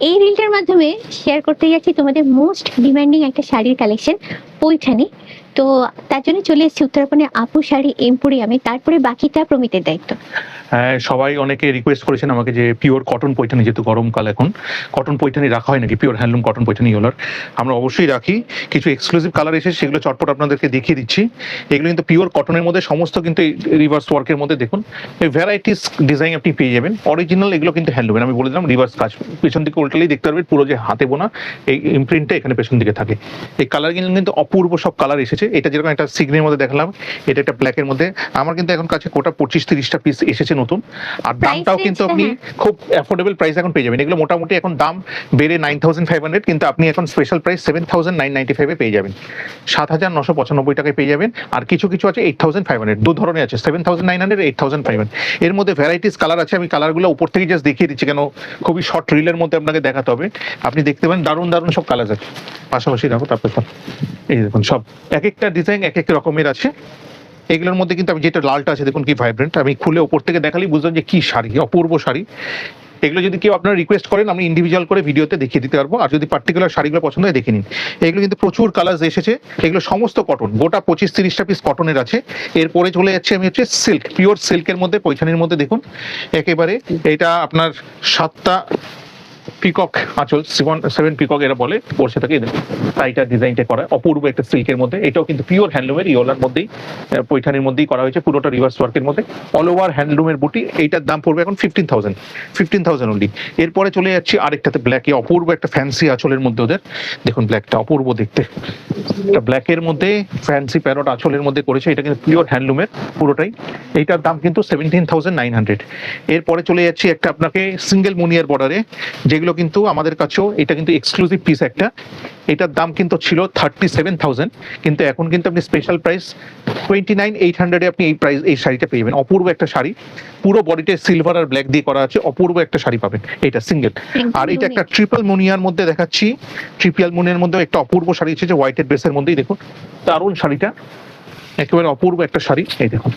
এই রিলটার মাধ্যমে শেয়ার করতে যাচ্ছি তোমাদের মোস্ট ডিমান্ডিং একটা শাড়ির কালেকশন, পৈঠানি। তো তার জন্য চলে এসেছি উত্তরাখণ্ডে আপু শাড়ি এম্পোরিয়ামে, তারপরে বাকিটা প্রমিতের দায়িত্ব। হ্যাঁ, সবাই অনেকে রিকোয়েস্ট করেছেন আমাকে যে পিওর কটন পৈঠানি, যেহেতু গরমকাল এখন, কটন পৈঠানি রাখা হয় নাকি, পিওর হ্যান্ডলুম কটন পৈঠানি ওলার। আমরা অবশ্যই রাখি। কিছু এক্সক্লুসিভ কালার এসেছে, সেগুলো চটপট আপনাদেরকে দেখিয়ে দিচ্ছি। এগুলো কিন্তু পিওর কটনের মধ্যে, সমস্ত কিন্তু রিভার্স ওয়ার্কের মধ্যে। দেখুন এই ভ্যারাইটিস ডিজাইন আপনি পেয়ে যাবেন। অরিজিনাল এগুলো কিন্তু হ্যান্ডলুমের, আমি বলে দিলাম রিভার্স কাজ। পেছন দিকে উল্টালেই দেখতে পারবেন পুরো যে হাতে বোনা এই ইমপ্রিন্টটা এখানে পেছন দিকে থাকে। এই কালার কিন্তু অপূর্ব সব কালার এসেছে। এটা যেরকম একটা সিগ্নের মধ্যে দেখালাম, এটা একটা ব্ল্যাকের মধ্যে। আমার কিন্তু এখন কাছে কোটা 25-30টা পিস এসেছে নতুন। আর দামটাও কিন্তু আপনি খুব অ্যাফোর্ডেবল প্রাইস এখন পেয়ে যাবেন। এগুলো মোটামুটি এখন দাম বেড়ে 9500, কিন্তু আপনি এখন স্পেশাল প্রাইস 7995 পেয়ে যাবেন। 7995 টাকায় পেয়ে যাবেন। আর কিছু কিছু আছে 8500, দু ধরনের আছে, 7900 8500। এর মধ্যে ভ্যারাইটিস কালার আছে। আমি কালারগুলো উপর থেকে জাস্ট দেখিয়ে দিচ্ছি, কেন খুবই শর্ট রিলের মধ্যে আপনাকে দেখাতে হবে। আপনি দেখতে পাবেন দারুণ দারুণ সব কালার আছে। পাশাপাশি রাখো, তারপর এই দেখুন সব এক একটা ডিজাইন এক এক রকমের আছে। এগুলোর মধ্যে কিন্তু আমি যেটা লালটা আছে দেখুন কি ভাইব্রেন্ট, আমি খুলে ওপর থেকে দেখালেই বুঝলাম যে কি শাড়ি, অপূর্ব শাড়ি। এগুলো যদি কেউ আপনারা রিকোয়েস্ট করেন, আমি ইন্ডিভিজুয়াল করে ভিডিওতে দেখিয়ে দিতে পারবো। আর যদি পার্টিকুলার শাড়িগুলো পছন্দ হয় দেখে নিন। এগুলো কিন্তু প্রচুর কালার এসেছে। এগুলো সমস্ত কটন, গোটা 25-30টা পিস কটনের আছে। এরপরে চলে যাচ্ছে আমি হচ্ছে সিল্ক, পিওর সিল্কের মধ্যে, পৈঠানির মধ্যে। দেখুন একেবারে এটা আপনার 7টা পিকক আঁচল, 7 পিকক এরা বলে, ওর সাথে টাইটা ডিজাইনটা করা অপূর্ব একটা সিল্কের মধ্যে। এটাও কিন্তু পিওর হ্যান্ডলুমের, ইয়োলার মধ্যেই, পৈঠানির মধ্যেই করা হয়েছে, পুরোটা রিভার্স ওয়ার্কের মধ্যে, অল ওভার হ্যান্ডলুমের বুটি। এইটার দাম পড়বে এখন 15,000 অনলি। এরপরে চলে যাচ্ছি আরেকটাতে, ব্ল্যাকে অপূর্ব একটা ফ্যান্সি আঁচলের মধ্যে ওদের। দেখুন ব্ল্যাকটা অপূর্ব দেখতে, ব্ল্যাকের মধ্যে ফ্যান্সি প্যারট আঁচলের মধ্যে করেছে। এটা কিন্তু পিওর হ্যান্ডলুমের পুরোটাই। এইটার দাম কিন্তু 17,900। এরপরে চলে যাচ্ছি একটা আপনাকে সিঙ্গেল মুনিয়ার বর্ডারে, যেগুলো কিন্তু আমাদের কাছেও এটা কিন্তু এক্সক্লুসিভ পিস একটা। এটার দাম কিন্তু ছিল 37,000, কিন্তু এখন কিন্তু আপনি স্পেশাল প্রাইস 29,800 আপনি এই শাড়িটা পেয়ে যাবেন। অপূর্ব একটা শাড়ি, পুরো বডিতে সিলভার আর ব্ল্যাক দিয়ে করা আছে, অপূর্ব একটা শাড়ি পাবেন এটা সিঙ্গেল। আর এটা একটা ট্রিপল মুনিয়ার মধ্যে দেখাচ্ছি। ট্রিপল মুনিয়ার মধ্যে একটা অপূর্ব শাড়ি এসেছে হোয়াইটের বেসের মধ্যেই। দেখুন দারুণ শাড়িটা, একেবারে অপূর্ব একটা শাড়ি। এই দেখুন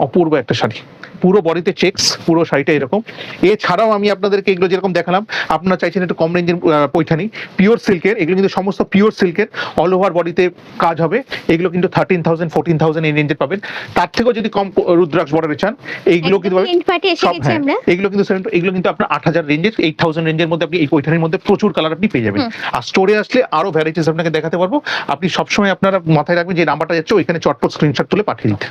অপূর্ব একটা শাড়ি, পুরো বডিতে চেকস, পুরো শাড়িটা এরকম। এছাড়াও আমি আপনাদেরকে এগুলো যেরকম দেখালাম, আপনারা চাইছেন একটু কম রেঞ্জের পৈঠানি, পিওর সিল্কের। এগুলো কিন্তু সমস্ত পিওর সিল্কের, অল ওভার বডিতে কাজ হবে। এগুলো কিন্তু 13,000 14,000 এই রেঞ্জের পাবেন। তার থেকেও যদি কম রুদ্রাক্ষ বর্ডারে চান, এইগুলো কিন্তু এগুলো কিন্তু আপনার 8,000 রেঞ্জের, 8,000 রেঞ্জের মধ্যে আপনি এই পৈঠানির মধ্যে প্রচুর কালার আপনি পেয়ে যাবেন। আর স্টোরে আসলে আরো ভ্যারাইটিস আপনাকে দেখাতে পারবো। আপনি সবসময় আপনারা মাথায় রাখবেন যে নাম্বারটা যাচ্ছে, ওইখানে চটপট স্ক্রিনশট তুলে পাঠিয়ে দিতে।